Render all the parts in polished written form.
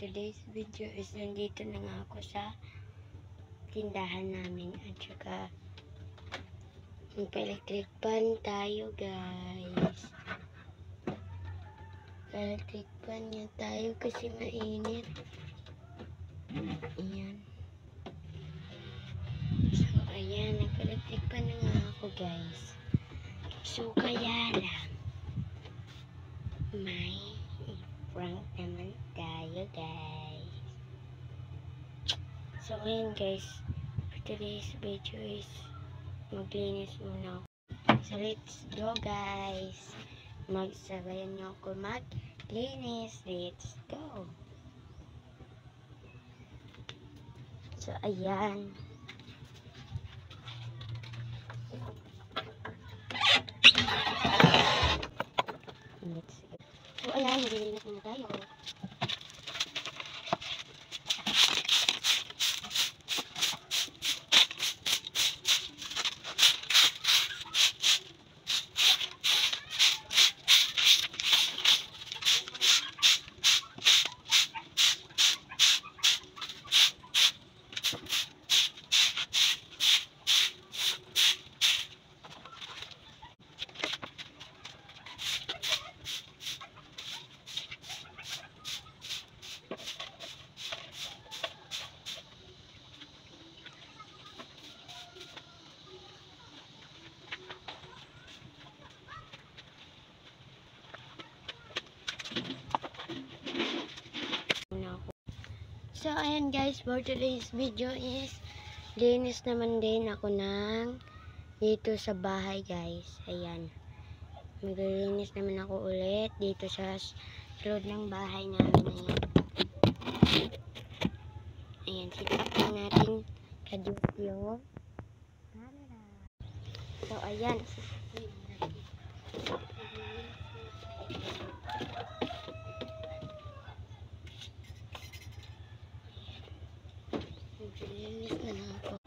today's video is nandito na nga ako sa tindahan namin at saka magpa-electric pan tayo guys. Pa-electric pan nga tayo kasi mainit. Ayan. So ayan, nagpa-electric pan na nga ako guys. So kaya lang may prank naman tayo guys. So ayan guys, for today's video is maglinis muna ako. So let's go guys, magsabayan nyo ako maglinis. Let's go. So ayan, let's go. So ayan, maglinis muna tayo. So ayan guys, for today's video is linis naman din ako ng dito sa bahay guys. Ayan, maglilinis naman ako ulit dito sa loob ng bahay namin. Ayan, sit-up lang natin kadip yung camera. So ayan, maglilinis na lang ako.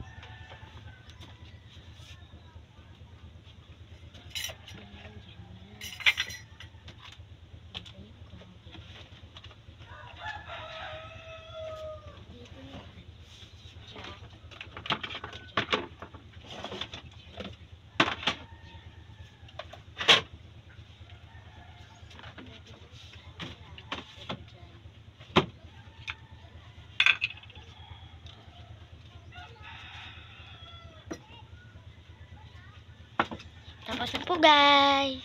Tapos po guys.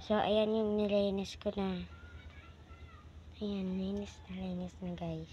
So ayan yung nilinis ko na. Ayan, linis na guys.